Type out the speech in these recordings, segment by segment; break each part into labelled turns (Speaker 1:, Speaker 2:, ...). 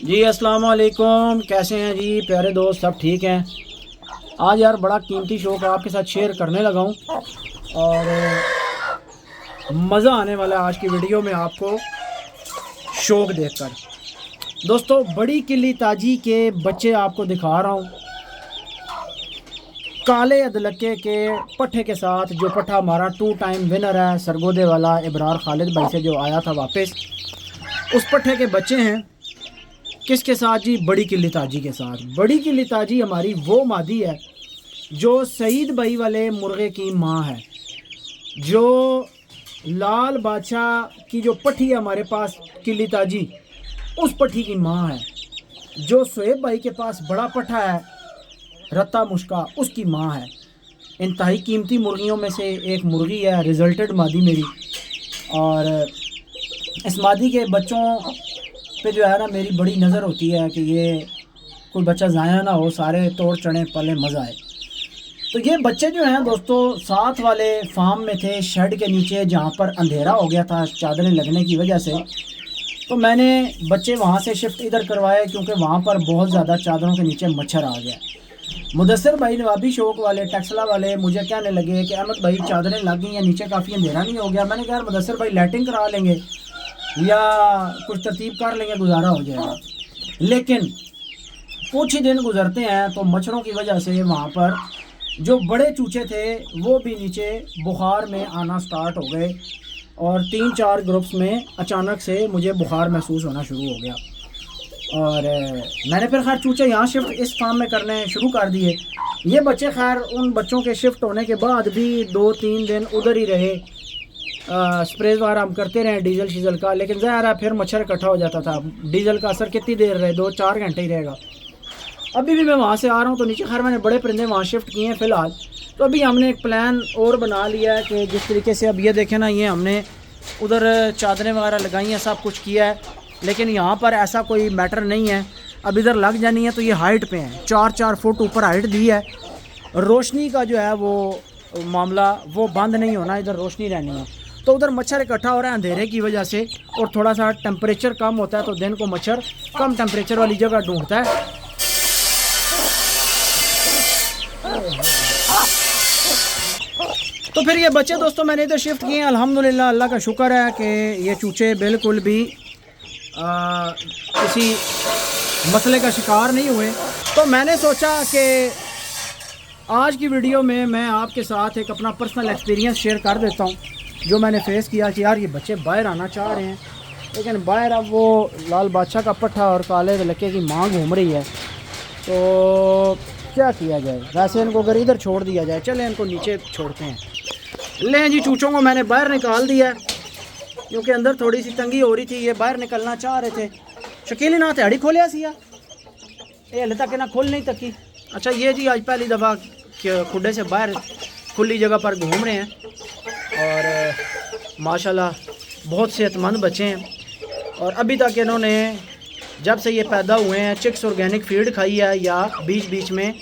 Speaker 1: जी अस्सलाम वालेकुम, कैसे हैं जी प्यारे दोस्त? सब ठीक हैं। आज यार बड़ा कीमती शौक़ आपके साथ शेयर करने लगा हूँ और मज़ा आने वाला है आज की वीडियो में आपको शौक़ देखकर। दोस्तों, बड़ी किली ताजी के बच्चे आपको दिखा रहा हूँ, काले अदलके के पट्ठे के साथ। जो पट्ठा हमारा 2 टाइम विनर है सरगोदे वाला इब्रार खालिद भाई से जो आया था वापस, उस पट्ठे के बच्चे हैं। किसके साथ जी? बड़ी किली ताजी के साथ। बड़ी किली ताजी हमारी वो मादी है जो सईद भाई वाले मुर्गे की माँ है, जो लाल बादशाह की जो पट्ठी है हमारे पास किली ताजी, उस पट्ठी की माँ है। जो शोएब भाई के पास बड़ा पट्ठा है रत्ता मुश्का, उसकी माँ है। इंतहाई कीमती मुर्गियों में से एक मुर्गी है, रिजल्टेड मादी मेरी। और इस मादी के बच्चों पे जो है ना मेरी बड़ी नज़र होती है कि ये कोई बच्चा ज़ाया ना हो, सारे तोड़ चढ़े पले मज़ा आए। तो ये बच्चे जो हैं दोस्तों साथ वाले फार्म में थे, शेड के नीचे, जहाँ पर अंधेरा हो गया था चादरें लगने की वजह से। तो मैंने बच्चे वहाँ से शिफ्ट इधर करवाए क्योंकि वहाँ पर बहुत ज़्यादा चादरों के नीचे मच्छर आ गया। मुदस्सिर भाई नवाबी शौक वाले, टेक्सला वाले मुझे कहने लगे कि अहमद भाई चादरें लग गई हैं नीचे, काफ़ी अंधेरा नहीं हो गया? मैंने कहा यार मुदस्सिर भाई लाइटिंग करा लेंगे या कुछ तरतीब कर लेंगे, गुजारा हो जाएगा। लेकिन कुछ ही दिन गुजरते हैं तो मच्छरों की वजह से वहाँ पर जो बड़े चूचे थे वो भी नीचे बुखार में आना स्टार्ट हो गए और 3-4 ग्रुप्स में अचानक से मुझे बुखार महसूस होना शुरू हो गया। और मैंने फिर खैर चूचे यहाँ शिफ्ट इस फार्म में करने शुरू कर दिए। ये बच्चे खैर उन बच्चों के शिफ्ट होने के बाद भी 2-3 दिन उधर ही रहे। स्प्रे वगैरह हम करते रहे डीजल शीजल का, लेकिन ज़ाहिर है फिर मच्छर इकट्ठा हो जाता था। डीजल का असर कितनी देर रहे? 2-4 घंटे ही रहेगा। अभी भी मैं वहाँ से आ रहा हूँ तो नीचे खैर मैंने बड़े परिंदे वहाँ शिफ्ट किए हैं फ़िलहाल। तो अभी हमने एक प्लान और बना लिया है कि जिस तरीके से अब ये देखें ना, ये हमने उधर चादरें वगैरह लगाई हैं, सब कुछ किया है, लेकिन यहाँ पर ऐसा कोई मैटर नहीं है। अब इधर लग जानी है तो ये हाइट पे हैं, 4-4 फुट ऊपर हाइट दी है। रोशनी का जो है वो मामला वो बंद नहीं होना, इधर रोशनी रहनी है। तो उधर मच्छर इकट्ठा हो रहा है अंधेरे की वजह से, और थोड़ा सा टेम्परेचर कम होता है तो दिन को मच्छर कम टेम्परेचर वाली जगह ढूंढता है। तो फिर ये बच्चे दोस्तों मैंने इधर शिफ्ट किए हैं। अल्हम्दुलिल्लाह, अल्लाह का शुक्र है कि ये चूचे बिल्कुल भी किसी मसले का शिकार नहीं हुए। तो मैंने सोचा कि आज की वीडियो में मैं आपके साथ एक अपना पर्सनल एक्सपीरियंस शेयर कर देता हूँ जो मैंने फेस किया कि यार ये बच्चे बाहर आना चाह रहे हैं, लेकिन बाहर अब वो लाल बादशाह का पट्ठा और काले लड़के की माँ घूम रही है। तो क्या किया जाए? वैसे इनको अगर इधर छोड़ दिया जाए, चले इनको नीचे छोड़ते हैं। लें जी, चूचों को मैंने बाहर निकाल दिया है क्योंकि अंदर थोड़ी सी तंगी हो रही थी, ये बाहर निकलना चाह रहे थे। शकील ना तैयारी खोलिया सिया ये हले तक ना खोल नहीं तकी। अच्छा, ये जी आज पहली दफ़ा खुडे से बाहर खुली जगह पर घूम रहे हैं और माशाल्लाह बहुत सेहतमंद बच्चे हैं। और अभी तक इन्होंने जब से ये पैदा हुए हैं चिक्स ऑर्गेनिक फीड खाई है या बीच बीच में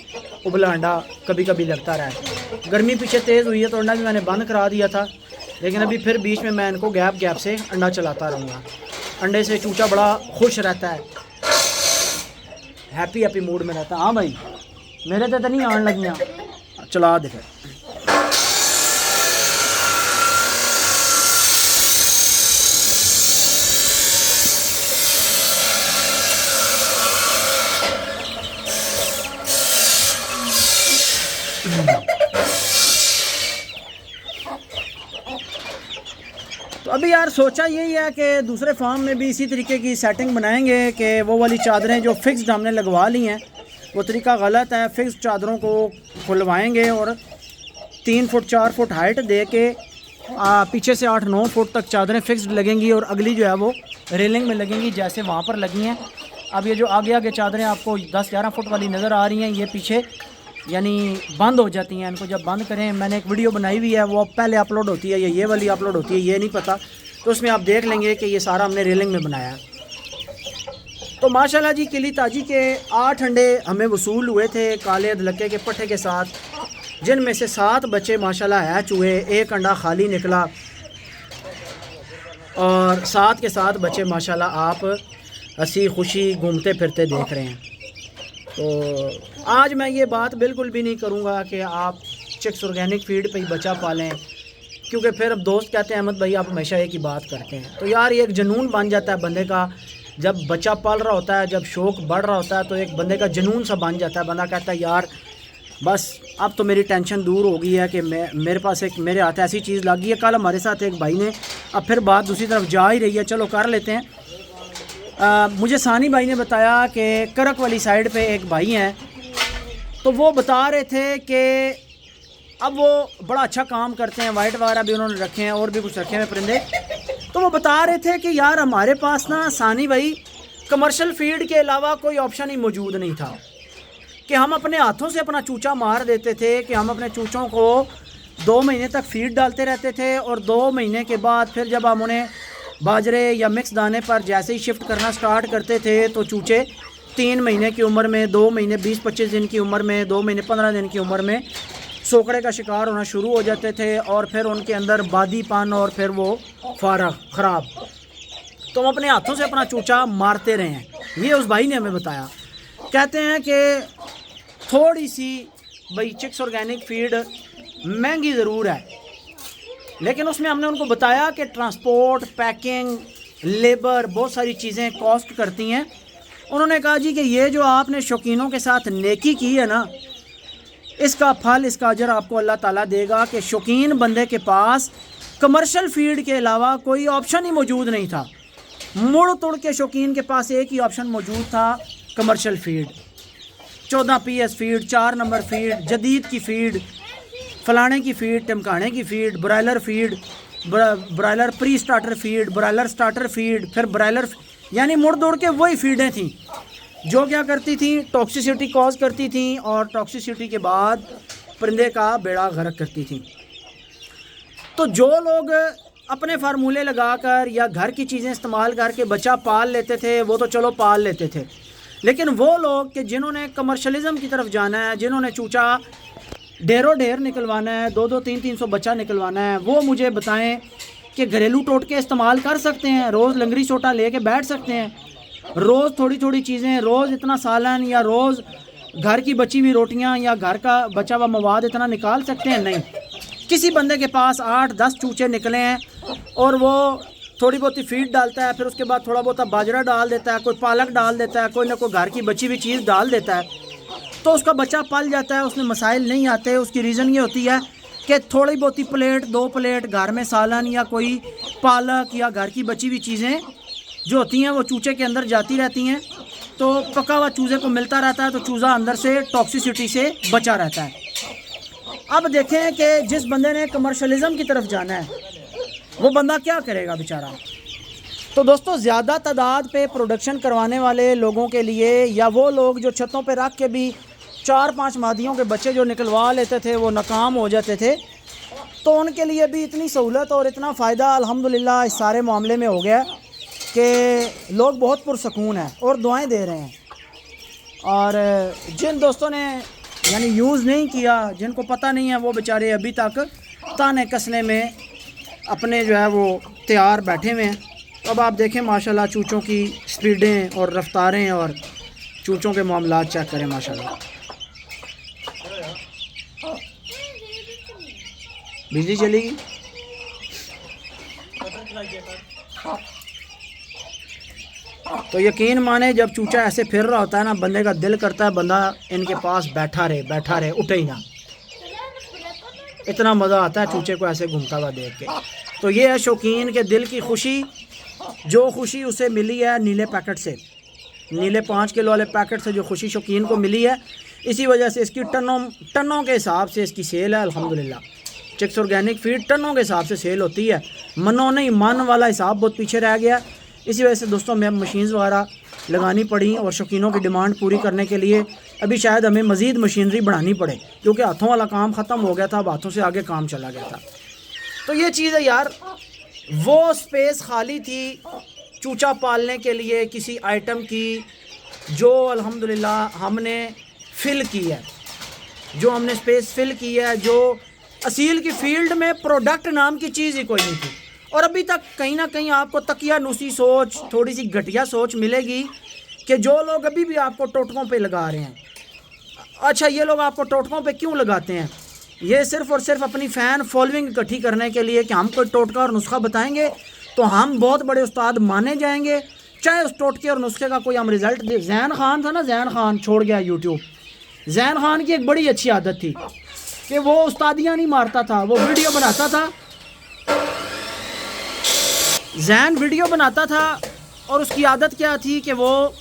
Speaker 1: उबला अंडा कभी कभी लगता रहा है। गर्मी पीछे तेज़ हुई है तो अंडा भी मैंने बंद करा दिया था, लेकिन अभी फिर बीच में मैं इनको गैप गैप से अंडा चलाता रहूँगा। अंडे से चूचा बड़ा खुश रहता है, हैप्पी हैप्पी मूड में रहता है। हाँ भाई, मेरे तो नहीं आने लगियाँ, चला दे। तो अभी यार सोचा यही है कि दूसरे फार्म में भी इसी तरीके की सेटिंग बनाएंगे कि वो वाली चादरें जो फिक्स्ड हमने लगवा ली हैं वो तरीका गलत है। फिक्स्ड चादरों को खुलवाएंगे और 3 फुट 4 फुट हाइट दे के पीछे से 8-9 फुट तक चादरें फिक्स्ड लगेंगी और अगली जो है वो रेलिंग में लगेंगी जैसे वहाँ पर लगी हैं। अब ये जो आगे आगे चादरें आपको 10-11 फुट वाली नज़र आ रही हैं, ये पीछे यानी बंद हो जाती हैं। इनको जब बंद करें, मैंने एक वीडियो बनाई हुई है, वो पहले अपलोड होती है या ये वाली अपलोड होती है ये नहीं पता, तो उसमें आप देख लेंगे कि ये सारा हमने रेलिंग में बनाया है। तो माशाल्लाह जी किली ताजी के 8 अंडे हमें वसूल हुए थे काले अदलके के पट्ठे के साथ, जिनमें से 7 बच्चे माशाल्लाह हैच हुए, 1 अंडा खाली निकला और 7 के 7 बच्चे माशाल्लाह आप हंसी खुशी घूमते फिरते देख रहे हैं। तो आज मैं ये बात बिल्कुल भी नहीं करूँगा कि आप चिक्स ऑर्गेनिक फीड पे ही बच्चा पालें, क्योंकि फिर अब दोस्त कहते हैं अहमद भाई आप हमेशा एक ही बात करते हैं। तो यार ये एक जुनून बन जाता है बंदे का, जब बच्चा पल रहा होता है, जब शौक़ बढ़ रहा होता है तो एक बंदे का जुनून सा बन जाता है। बंदा कहता है यार बस अब तो मेरी टेंशन दूर हो गई है कि मेरे पास एक मेरे हाथ ऐसी चीज़ लगी है। कल हमारे साथ एक भाई ने, अब फिर बात दूसरी तरफ जा ही रही है, चलो कर लेते हैं। मुझे सानी भाई ने बताया कि करक वाली साइड पे एक भाई हैं, तो वो बता रहे थे कि अब वो बड़ा अच्छा काम करते हैं, वाइट वगैरह भी उन्होंने रखे हैं और भी कुछ रखे हैं परिंदे। तो वो बता रहे थे कि यार हमारे पास ना सानी भाई कमर्शियल फीड के अलावा कोई ऑप्शन ही मौजूद नहीं था, कि हम अपने हाथों से अपना चूचा मार देते थे, कि हम अपने चूचों को 2 महीने तक फीड डालते रहते थे और 2 महीने के बाद फिर जब हम उन्हें बाजरे या मिक्स दाने पर जैसे ही शिफ्ट करना स्टार्ट करते थे तो चूचे 3 महीने की उम्र में, 2 महीने 20-25 दिन की उम्र में, 2 महीने 15 दिन की उम्र में सोकड़े का शिकार होना शुरू हो जाते थे और फिर उनके अंदर बादीपन और फिर वो फारग ख़राब। तो हम अपने हाथों से अपना चूचा मारते रहे हैं, ये उस भाई ने हमें बताया। कहते हैं कि थोड़ी सी भाई चिक्स ऑर्गेनिक फीड महंगी ज़रूर है, लेकिन उसमें हमने उनको बताया कि ट्रांसपोर्ट, पैकिंग, लेबर, बहुत सारी चीज़ें कॉस्ट करती हैं। उन्होंने कहा जी कि ये जो आपने शौकीनों के साथ नेकी की है ना, इसका फल, इसका अजर आपको अल्लाह ताला देगा कि शौकीन बंदे के पास कमर्शियल फीड के अलावा कोई ऑप्शन ही मौजूद नहीं था। मुड़ तुड़ के शौकीन के पास एक ही ऑप्शन मौजूद था, commercial feed, 14 PS feed, 4 number feed, जदीद की फीड, फलाने की फीड, टमकाने की feed, broiler feed, broiler pre starter feed, broiler starter feed, फिर ब्रायलर, यानी मुड़ दौड़ के वही फीडें थीं जो क्या करती थी, टॉक्सिसिटी कॉज करती थी और टॉक्सिसिटी के बाद परिंदे का बेड़ा गर्क करती थी। तो जो लोग अपने फार्मूले लगाकर या घर की चीज़ें इस्तेमाल करके बच्चा पाल लेते थे वो तो चलो पाल लेते थे, लेकिन वो लोग कि जिन्होंने कमर्शलिज़म की तरफ जाना है, जिन्होंने चूचा ढेरों ढेर निकलवाना है, 2-2, 3-300 बच्चा निकलवाना है, वो मुझे बताएं कि घरेलू टोटके इस्तेमाल कर सकते हैं, रोज़ लंगड़ी सोटा ले कर बैठ सकते हैं, रोज़ थोड़ी थोड़ी चीज़ें, रोज़ इतना सालन या रोज़ घर की बची हुई रोटियां या घर का बचा हुआ मवाद इतना निकाल सकते हैं? नहीं। किसी बंदे के पास 8-10 चूचे निकले हैं और वो थोड़ी बहुत ही फीड डालता है, फिर उसके बाद थोड़ा बहुत बाजरा डाल देता है, कोई पालक डाल देता है, कोई ना कोई घर की बची हुई चीज़ डाल देता है, तो उसका बच्चा पल जाता है, उसमें मसाइल नहीं आते। उसकी रीज़न ये होती है कि थोड़ी बहुत ही प्लेट, 2 प्लेट घर में सालन या कोई पालक या घर की बची हुई चीज़ें जो होती हैं वो चूचे के अंदर जाती रहती हैं, तो पका हुआ चूज़े को मिलता रहता है, तो चूज़ा अंदर से टॉक्सिसिटी से बचा रहता है। अब देखें कि जिस बंदे ने कमर्शलिज़म की तरफ जाना है वो बंदा क्या करेगा बेचारा। तो दोस्तों, ज़्यादा तादाद पे प्रोडक्शन करवाने वाले लोगों के लिए या वो लोग जो छतों पे रख के भी 4-5 मादियों के बच्चे जो निकलवा लेते थे वो नाकाम हो जाते थे, तो उनके लिए भी इतनी सहूलत और इतना फ़ायदा अल्हम्दुलिल्लाह इस सारे मामले में हो गया कि लोग बहुत पुरसकून हैं और दुआएं दे रहे हैं। और जिन दोस्तों ने यानी यूज़ नहीं किया, जिनको पता नहीं है, वो बेचारे अभी तक ताने कसने में अपने जो है वो तैयार बैठे हुए हैं। तो अब आप देखें माशाल्लाह चूचों की स्पीडें और रफ्तारें और चूचों के मामलात चेक करें माशाल्लाह। बिजली चलेगी तो यकीन माने जब चूचा ऐसे फिर रहा होता है ना, बंदे का दिल करता है बंदा इनके पास बैठा रहे, उठे ही ना। इतना मज़ा आता है चूचे को ऐसे घूमता हुआ देख के। तो ये है शौकीन के दिल की खुशी, जो खुशी उसे मिली है नीले पैकेट से, नीले 5 किलो वाले पैकेट से जो खुशी शौकीन को मिली है, इसी वजह से इसकी टनों के हिसाब से इसकी सेल है अल्हम्दुलिल्लाह। चिक्स ऑर्गेनिक फीड टनों के हिसाब से सेल होती है, मनों नहीं, मन वाला हिसाब बहुत पीछे रह गया। इसी वजह से दोस्तों हमें मशीन्स वगैरह लगानी पड़ी और शौकीनों की डिमांड पूरी करने के लिए अभी शायद हमें मज़ीद मशीनरी बढ़ानी पड़े, क्योंकि हाथों वाला काम ख़त्म हो गया था, अब हाथों से आगे काम चला गया था। तो ये चीज़ है यार, वो स्पेस खाली थी चूचा पालने के लिए किसी आइटम की, जो अल्हम्दुलिल्लाह हमने फ़िल की है, जो हमने स्पेस फ़िल की है, जो असील की फ़ील्ड में प्रोडक्ट नाम की चीज़ ही कोई नहीं थी। और अभी तक कहीं ना कहीं आपको तकियानुसी सोच, थोड़ी सी घटिया सोच मिलेगी कि जो लोग अभी भी आपको टोटकों पे लगा रहे हैं। अच्छा, ये लोग आपको टोटकों पे क्यों लगाते हैं? ये सिर्फ़ और सिर्फ अपनी फ़ैन फॉलोइंग इकट्ठी करने के लिए कि हम कोई टोटका और नुस्खा बताएंगे तो हम बहुत बड़े उस्ताद माने जाएंगे, चाहे उस टोटके और नुस्खे का कोई हम रिज़ल्ट दे। जैन खान था ना, जैन खान छोड़ गया यूट्यूब। जैन खान की एक बड़ी अच्छी आदत थी कि वो उस्तादियाँ नहीं मारता था, वो वीडियो बनाता था। जैन वीडियो बनाता था और उसकी आदत क्या थी कि वो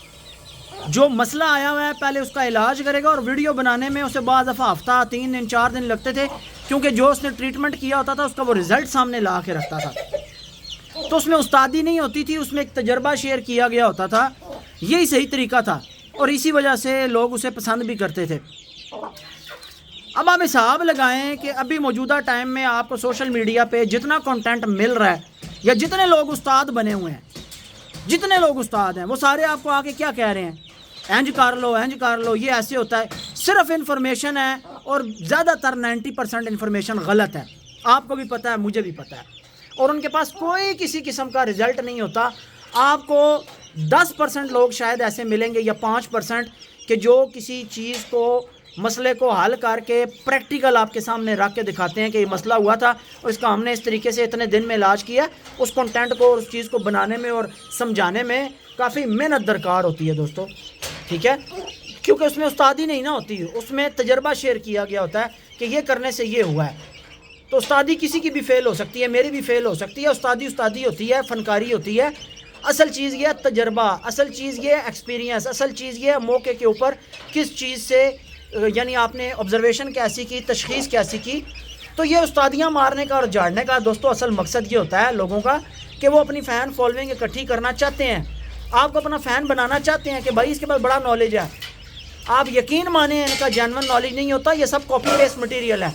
Speaker 1: जो मसला आया हुआ है पहले उसका इलाज करेगा, और वीडियो बनाने में उसे बाद दफ़ा हफ्ता 3 दिन 4 दिन लगते थे, क्योंकि जो उसने ट्रीटमेंट किया होता था उसका वो रिज़ल्ट सामने ला के रखता था। तो उसमें उस्तादी नहीं होती थी, उसमें एक तजर्बा शेयर किया गया होता था। यही सही तरीका था और इसी वजह से लोग उसे पसंद भी करते थे। अब आप हिसाब लगाएं कि अभी मौजूदा टाइम में आपको सोशल मीडिया पे जितना कंटेंट मिल रहा है, या जितने लोग उस्ताद बने हुए हैं, जितने लोग उस्ताद हैं, वो सारे आपको आके क्या कह रहे हैं? इंज कर लो, इंज कर लो, ये ऐसे होता है। सिर्फ इन्फॉर्मेशन है और ज़्यादातर 90% इन्फॉर्मेशन गलत है। आपको भी पता है, मुझे भी पता है, और उनके पास कोई किसी किस्म का रिज़ल्ट नहीं होता। आपको 10% लोग शायद ऐसे मिलेंगे या 5% कि जो किसी चीज़ को, मसले को हल करके प्रैक्टिकल आपके सामने रख के दिखाते हैं कि ये मसला हुआ था और इसका हमने इस तरीके से इतने दिन में इलाज किया। उस कंटेंट को और उस चीज़ को बनाने में और समझाने में काफ़ी मेहनत दरकार होती है दोस्तों, ठीक है, क्योंकि उसमें उस्तादी नहीं ना होती, उसमें तजर्बा शेयर किया गया होता है कि ये करने से ये हुआ है। तो उस्तादी किसी की भी फेल हो सकती है, मेरी भी फेल हो सकती है। उस्तादी उस्तादी होती है, फनकारी होती है। असल चीज़ ये तजर्बा, असल चीज़ ये एक्सपीरियंस, असल चीज़ ये मौके के ऊपर किस चीज़ से, यानी आपने ऑब्जर्वेशन कैसी की, तशखीस कैसी की। तो ये उस्तादियाँ मारने का और झाड़ने का दोस्तों असल मकसद ये होता है लोगों का कि वो अपनी फ़ैन फॉलोइंग इकट्ठी करना चाहते हैं, आपको अपना फ़ैन बनाना चाहते हैं कि भाई इसके पास बड़ा नॉलेज है। आप यकीन माने इनका जेन्युइन नॉलेज नहीं होता, ये सब कॉपी पेस्ट मटीरियल है।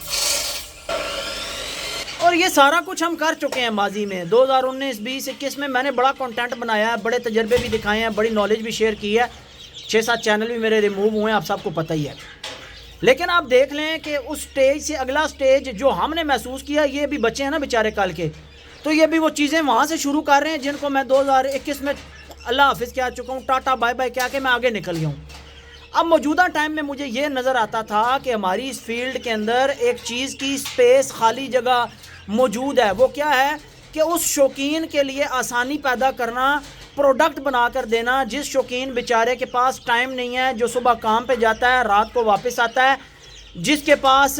Speaker 1: और ये सारा कुछ हम कर चुके हैं माजी में। 2019, 20, 21 में मैंने बड़ा कंटेंट बनाया है, बड़े तजर्बे भी दिखाए हैं, बड़ी नॉलेज भी शेयर की है। 6-7 चैनल भी मेरे रिमूव हुए हैं, आप सबको पता ही है। लेकिन आप देख लें कि उस स्टेज से अगला स्टेज जो हमने महसूस किया, ये भी बच्चे हैं ना बेचारे कल के, तो ये भी वो चीज़ें वहाँ से शुरू कर रहे हैं जिनको मैं 2021 में अल्लाह हाफिज़ कह चुका हूँ, टाटा बाय बाय कह के मैं आगे निकल गया हूँ। अब मौजूदा टाइम में मुझे ये नज़र आता था कि हमारी इस फील्ड के अंदर एक चीज़ की स्पेस, खाली जगह मौजूद है। वो क्या है कि उस शौकीन के लिए आसानी पैदा करना, प्रोडक्ट बना कर देना, जिस शौकीन बेचारे के पास टाइम नहीं है, जो सुबह काम पे जाता है, रात को वापस आता है, जिसके पास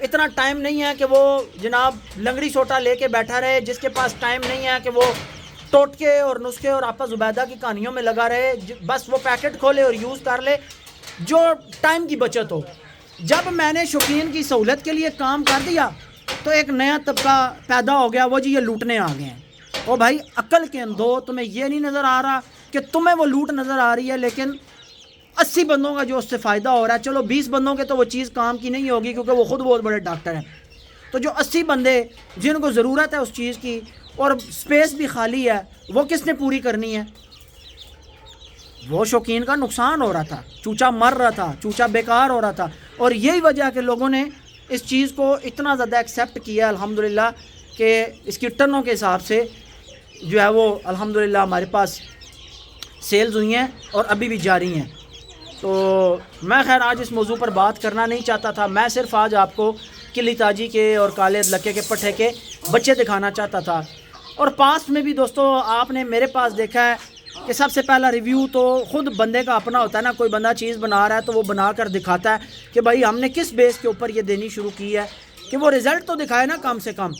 Speaker 1: इतना टाइम नहीं है कि वो जनाब लंगड़ी सोटा लेके बैठा रहे, जिसके पास टाइम नहीं है कि वो टोटके और नुस्खे और आपा जुबैदा की कहानियों में लगा रहे, बस वो पैकेट खोले और यूज़ कर ले, जो टाइम की बचत हो। जब मैंने शौकीन की सहूलत के लिए काम कर दिया तो एक नया तबका पैदा हो गया, वो जी ये लूटने आ गए हैं। ओ भाई अक्ल के अंधो, तुम्हें ये नहीं नज़र आ रहा कि तुम्हें वो लूट नज़र आ रही है, लेकिन 80 बंदों का जो उससे फ़ायदा हो रहा है, चलो 20 बंदों के तो वो चीज़ काम की नहीं होगी क्योंकि वो ख़ुद बहुत बड़े डॉक्टर हैं, तो जो 80 बंदे जिनको ज़रूरत है उस चीज़ की और स्पेस भी खाली है, वो किसने पूरी करनी है? वो शौकीन का नुकसान हो रहा था, चूचा मर रहा था, चूचा बेकार हो रहा था। और यही वजह कि लोगों ने इस चीज़ को इतना ज़्यादा एक्सेप्ट किया अल्हम्दुलिल्लाह कि इसकी टनों के हिसाब से जो है वो अल्हम्दुलिल्लाह हमारे पास सेल्स हुई हैं और अभी भी जारी हैं। तो मैं खैर आज इस मौजू पर बात करना नहीं चाहता था, मैं सिर्फ आज आपको किली ताजी के और काले लक्के के पट्टे के बच्चे दिखाना चाहता था। और पास्ट में भी दोस्तों आपने मेरे पास देखा है कि सबसे पहला रिव्यू तो ख़ुद बंदे का अपना होता है ना। कोई बंदा चीज़ बना रहा है तो वो बना कर दिखाता है कि भाई हमने किस बेस के ऊपर ये देनी शुरू की है, कि वो रिज़ल्ट तो दिखाए ना, कम से कम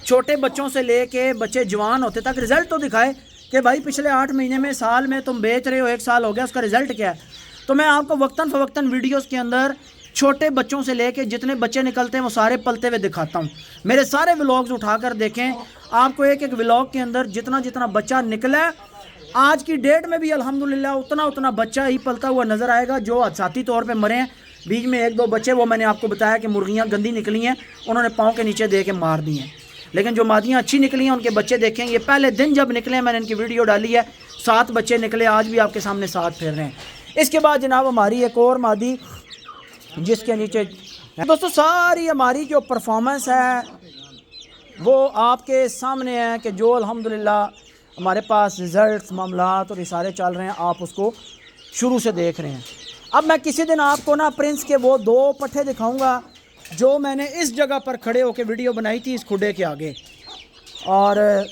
Speaker 1: छोटे बच्चों से ले के बच्चे जवान होते तक रिज़ल्ट तो दिखाए कि भाई पिछले 8 महीने में, साल में तुम बेच रहे हो, 1 साल हो गया, उसका रिज़ल्ट क्या है। तो मैं आपको वक्तन फ़वक्तन वीडियोज़ के अंदर छोटे बच्चों से लेके जितने बच्चे निकलते हैं वो सारे पलते हुए दिखाता हूँ। मेरे सारे व्लॉग्स उठाकर देखें, आपको एक एक व्लॉग के अंदर जितना जितना बच्चा निकला है आज की डेट में भी अल्हम्दुलिल्लाह उतना उतना बच्चा ही पलता हुआ नज़र आएगा। जो हादसाती तौर पे मरे हैं, बीच में 1-2 बच्चे, वो मैंने आपको बताया कि मुर्गियाँ गंदी निकली हैं, उन्होंने पाँव के नीचे दे के मार दी हैं। लेकिन जो मादियाँ अच्छी निकली हैं उनके बच्चे देखें, ये पहले दिन जब निकले मैंने इनकी वीडियो डाली है, 7 बच्चे निकले, आज भी आपके सामने 7 फिर रहे हैं। इसके बाद जनाब हमारी एक और मादी जिसके नीचे दोस्तों सारी हमारी जो परफॉर्मेंस है वो आपके सामने है कि जो अल्हम्दुलिल्लाह हमारे पास रिज़ल्ट्स मामलात और ये सारे चल रहे हैं, आप उसको शुरू से देख रहे हैं। अब मैं किसी दिन आपको ना प्रिंस के वो 2 पट्ठे दिखाऊंगा जो मैंने इस जगह पर खड़े होकर वीडियो बनाई थी इस खुडे के आगे, और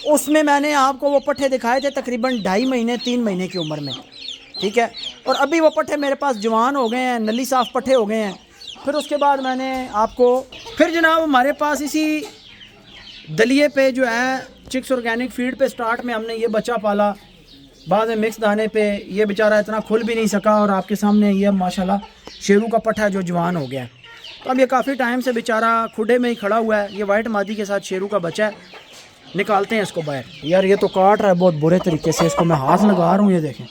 Speaker 1: उसमें मैंने आपको वो पट्ठे दिखाए थे तकरीबन 2.5 महीने 3 महीने की उम्र में, ठीक है। और अभी वो पट्ठे मेरे पास जवान हो गए हैं, नली साफ़ पट्ठे हो गए हैं। फिर उसके बाद मैंने आपको फिर जनाब हमारे पास इसी दलिए पे जो है चिक्स ऑर्गेनिक फीड पे स्टार्ट में हमने ये बच्चा पाला, बाद में मिक्स दाने पे ये बेचारा इतना खुल भी नहीं सका, और आपके सामने ये माशाल्लाह शेरू का पट्ठा जो जवान हो गया। तो अब ये काफ़ी टाइम से बेचारा खुडे में ही खड़ा हुआ है। ये वाइट मादी के साथ शेरू का बच्चा है, निकालते हैं इसको बाहर। यार ये तो काट रहा है बहुत बुरे तरीके से, इसको मैं हाथ लगा रहा हूँ, ये देखें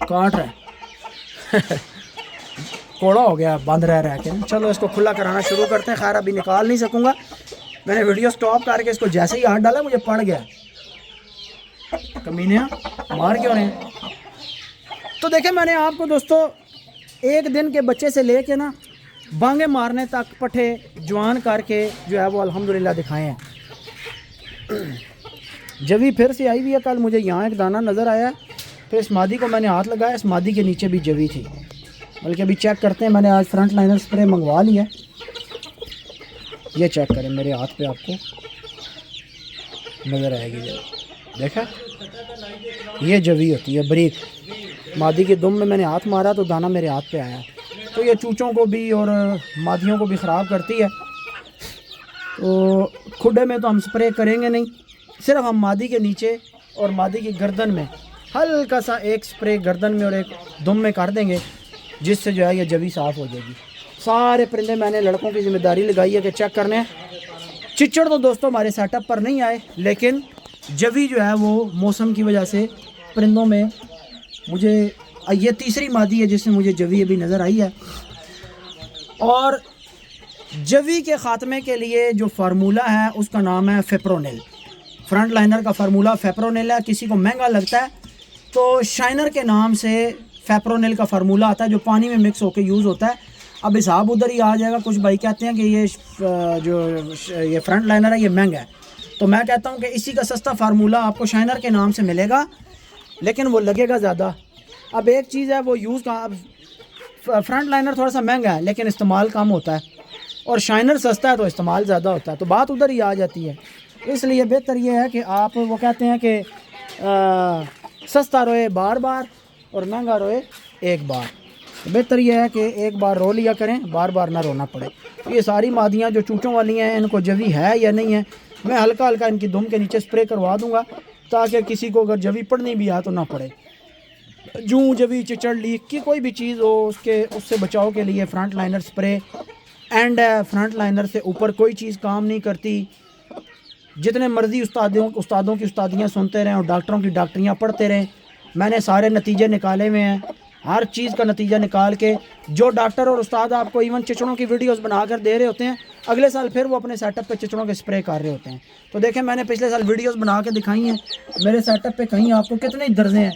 Speaker 1: काट रहा है कोड़ा हो गया बंद रह के। चलो इसको खुला कराना शुरू करते हैं। खैर अभी निकाल नहीं सकूँगा, मैंने वीडियो स्टॉप करके इसको जैसे ही हाथ डाला मुझे पड़ गया। कमीने मार क्यों रहे? तो देखें मैंने आपको दोस्तों 1 दिन के बच्चे से लेके ना बांगे मारने तक पट्ठे जवान करके जो है वो अल्हम्दुलिल्लाह दिखाए हैं। जवी फिर से आई हुई है, कल मुझे यहाँ एक दाना नज़र आया, फिर इस मादी को मैंने हाथ लगाया, इस मादी के नीचे भी जवी थी। बल्कि अभी चेक करते हैं, मैंने आज फ्रंट लाइनर स्प्रे मंगवा लिया। ये चेक करें मेरे हाथ पे, आपको नज़र आएगी जब देखा, ये जवी होती है बरीक। मादी के दुम में मैंने हाथ मारा तो दाना मेरे हाथ पे आया। तो ये चूचों को भी और मादियों को भी ख़राब करती है। तो खुडे में तो हम स्प्रे करेंगे नहीं, सिर्फ हम मादी के नीचे और मादी की गर्दन में हल्का सा एक स्प्रे गर्दन में और एक दुम में कर देंगे, जिससे जो है ये जवी साफ़ हो जाएगी। सारे परिंदे मैंने लड़कों की जिम्मेदारी लगाई है कि चेक करने। चिचड़ तो दोस्तों हमारे सेटअप पर नहीं आए, लेकिन जवी जो है वो मौसम की वजह से परिंदों में मुझे ये तीसरी मादी है जिसमें मुझे जवी अभी नज़र आई है। और जवी के ख़ात्मे के लिए जो फार्मूला है उसका नाम है फेप्रोनिल। फ्रंट लाइनर का फार्मूला फेप्रोनिल है। किसी को महंगा लगता है तो शाइनर के नाम से फेप्रोनिल का फार्मूला आता है जो पानी में मिक्स होकर यूज़ होता है। अब हिसाब उधर ही आ जाएगा। कुछ भाई कहते हैं कि ये फ्रंट लाइनर है ये महंगा है, तो मैं कहता हूँ कि इसी का सस्ता फार्मूला आपको शाइनर के नाम से मिलेगा, लेकिन वो लगेगा ज़्यादा। अब एक चीज़ है वो यूज़ का फ्रंट लाइनर थोड़ा सा महंगा है लेकिन इस्तेमाल कम होता है, और शाइनर सस्ता है तो इस्तेमाल ज़्यादा होता है। तो बात उधर ही आ जाती है। इसलिए बेहतर ये है कि आप वो कहते हैं कि सस्ता रोए बार बार और महंगा रोए एक बार। तो बेहतर यह है कि एक बार रो लिया करें, बार बार ना रोना पड़े। तो ये सारी मादियाँ जो चूचों वाली हैं, इनको जवी है या नहीं है, मैं हल्का हल्का इनकी दुम के नीचे स्प्रे करवा दूंगा ताकि किसी को अगर जवी पड़नी भी आ तो ना पड़े। जूं जवी चिचड़ लीक की कोई भी चीज़ हो उससे बचाव के लिए front liner spray and front liner से ऊपर कोई चीज़ काम नहीं करती। जितने मर्जी उस्तादों की उस्तादियाँ सुनते रहें और डॉक्टरों की डॉक्टरियाँ पढ़ते रहें, मैंने सारे नतीजे निकाले हुए हैं। हर चीज़ का नतीजा निकाल के जो डॉक्टर और उस्ताद आपको इवन चिचड़ों की वीडियोस बनाकर दे रहे होते हैं, अगले साल फिर वो अपने सेटअप पे चिचड़ों के स्प्रे कर रहे होते हैं। तो देखें मैंने पिछले साल वीडियोस बना के दिखाई हैं मेरे सेटअप पे, कहीं आपको कितने दर्जे हैं।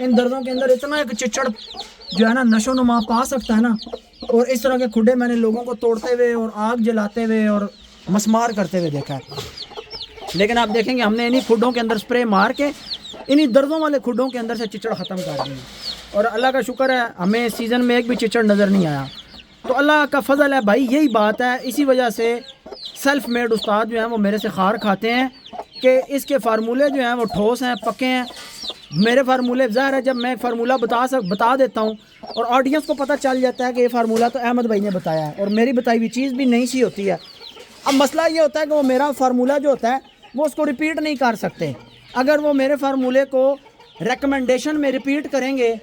Speaker 1: इन दर्जों के अंदर इतना एक चिचड़ जो है ना नशो नुमा पा सकता है ना। और इस तरह के खुडे मैंने लोगों को तोड़ते हुए और आग जलाते हुए और मसमार करते हुए देखा है। लेकिन आप देखेंगे हमने इन्हीं खुडों के अंदर स्प्रे मार के इन्हीं दर्जों वाले खुडों के अंदर से चिचड़ ख़त्म कर दी। और अल्लाह का शुक्र है हमें सीज़न में एक भी चिचड़ नज़र नहीं आया। तो अल्लाह का फजल है भाई, यही बात है। इसी वजह से सेल्फ मेड उस्ताद जो हैं वो मेरे से खार खाते हैं कि इसके फार्मूले जो हैं वो ठोस हैं, पक्के हैं। मेरे फार्मूले ज़ाहिर है जब मैं फार्मूला बता देता हूँ और ऑडियंस को पता चल जाता है कि ये फार्मूला तो अहमद भाई ने बताया है और मेरी बताई हुई चीज़ भी नहीं सी होती है। अब मसला ये होता है कि वो मेरा फार्मूला जो होता है वो उसको रिपीट नहीं कर सकते। अगर वो मेरे फार्मूले को रिकमेंडेशन में रिपीट करेंगे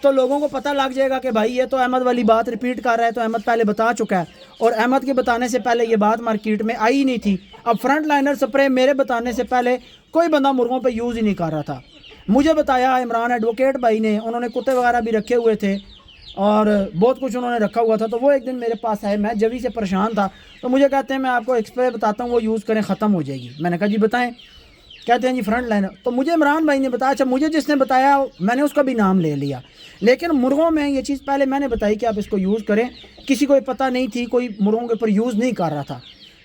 Speaker 1: तो लोगों को पता लग जाएगा कि भाई ये तो अहमद वाली बात रिपीट कर रहा है, तो अहमद पहले बता चुका है। और अहमद के बताने से पहले ये बात मार्केट में आई ही नहीं थी। अब फ्रंट लाइनर स्प्रे मेरे बताने से पहले कोई बंदा मुर्गों पे यूज़ ही नहीं कर रहा था। मुझे बताया इमरान एडवोकेट भाई ने, उन्होंने कुत्ते वगैरह भी रखे हुए थे और बहुत कुछ उन्होंने रखा हुआ था। तो वो एक दिन मेरे पास आए, मैं जवी से परेशान था, तो मुझे कहते हैं मैं आपको एक स्प्रे बताता हूँ, वो यूज़ करें ख़त्म हो जाएगी। मैंने कहा जी बताएं। कहते हैं जी फ्रंट लाइनर। तो मुझे इमरान भाई ने बताया। अच्छा, मुझे जिसने बताया मैंने उसका भी नाम ले लिया, लेकिन मुर्गों में ये चीज़ पहले मैंने बताई कि आप इसको यूज़ करें। किसी को पता नहीं थी, कोई मुर्गों के ऊपर यूज़ नहीं कर रहा था।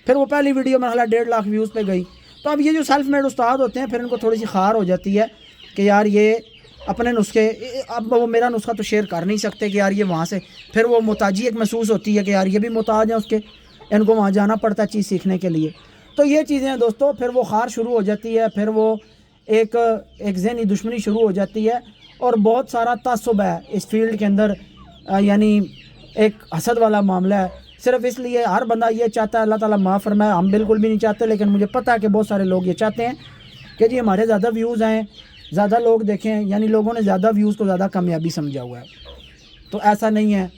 Speaker 1: फिर वो पहली वीडियो में 1.5 लाख व्यूज़ पे गई। तो अब ये जो सेल्फ मेड उस्ताद होते हैं फिर इनको थोड़ी सी खार हो जाती है कि यार ये अपने नुस्खे, अब वो मेरा नुस्खा तो शेयर कर नहीं सकते कि यार ये वहाँ से, फिर वो मुताजी एक महसूस होती है कि यार ये भी मुताज हैं उसके, इनको वहाँ जाना पड़ता है चीज़ सीखने के लिए। तो ये चीज़ें हैं दोस्तों, फिर वो खार शुरू हो जाती है, फिर वो एक ज़हनी दुश्मनी शुरू हो जाती है और बहुत सारा तअस्सुब है इस फील्ड के अंदर, यानी एक हसद वाला मामला है। सिर्फ इसलिए हर बंदा ये चाहता है, अल्लाह ताला माफ़ फरमाए, हम बिल्कुल भी नहीं चाहते, लेकिन मुझे पता है कि बहुत सारे लोग ये चाहते हैं कि जी हमारे ज़्यादा व्यूज़ आएँ, ज़्यादा लोग देखें, यानी लोगों ने ज़्यादा व्यूज़ को ज़्यादा कामयाबी समझा हुआ है। तो ऐसा नहीं है,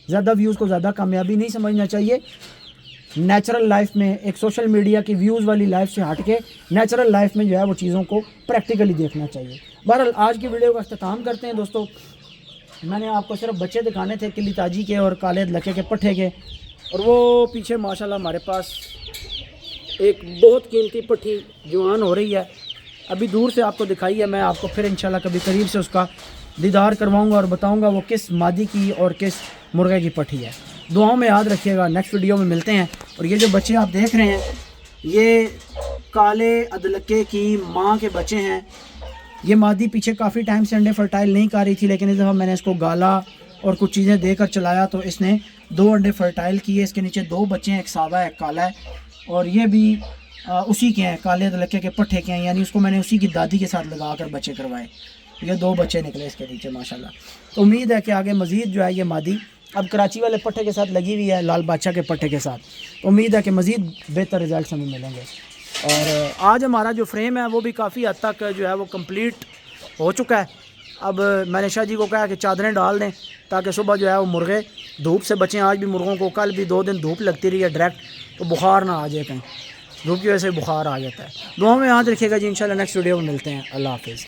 Speaker 1: ज़्यादा व्यूज़ को ज़्यादा कामयाबी नहीं समझना चाहिए। नेचुरल लाइफ में, एक सोशल मीडिया की व्यूज़ वाली लाइफ से हट के नेचुरल लाइफ में जो है वो चीज़ों को प्रैक्टिकली देखना चाहिए। बहरहाल आज की वीडियो का अख्ताम करते हैं दोस्तों। मैंने आपको सिर्फ बच्चे दिखाने थे किली ताजी के और काले लके के पट्ठे के, और वो पीछे माशाल्लाह हमारे पास एक बहुत कीमती पट्ठी जवान हो रही है, अभी दूर से आपको दिखाई है, मैं आपको फिर इंशाल्लाह कभी करीब से उसका दीदार करवाऊंगा और बताऊंगा वो किस मादी की और किस मुर्गे की पट्ठी है। दुआओं में याद रखिएगा, नेक्स्ट वीडियो में मिलते हैं। और ये जो बच्चे आप देख रहे हैं ये काले अदलके की माँ के बच्चे हैं। ये मादी पीछे काफ़ी टाइम से अंडे फर्टाइल नहीं कर रही थी, लेकिन इस दफ़ा मैंने इसको गाला और कुछ चीज़ें देकर चलाया तो इसने 2 अंडे फर्टाइल किए। इसके नीचे 2 बच्चे हैं, एक सादा है एक काला है, और ये भी उसी के हैं, काले अदलके के पट्ठे के हैं, यानी उसको मैंने उसी की दादी के साथ लगा कर बच्चे करवाए। ये 2 बच्चे निकले इसके नीचे माशाल्लाह। तो उम्मीद है कि आगे मज़ीद जो है ये मादी अब कराची वाले पट्ठे के साथ लगी हुई है, लाल बादशाह के पट्ठे के साथ। तो उम्मीद है कि मज़ीद बेहतर रिज़ल्ट हमें मिलेंगे। और आज हमारा जो फ्रेम है वो भी काफ़ी हद तक जो है वो कंप्लीट हो चुका है। अब मैंने शाह जी को कहा कि चादरें डाल दें ताकि सुबह जो है वो मुर्गे धूप से बचें। आज भी मुर्गों को, कल भी 2 दिन धूप लगती रही है डायरेक्ट, तो बुखार ना आ जाए, कहीं धूप की वजह से बुखार आ जाता है। दुआ में याद रखिएगा जी, इंशाल्लाह नेक्स्ट वीडियो में मिलते हैं। अल्लाह हाफ़िज़।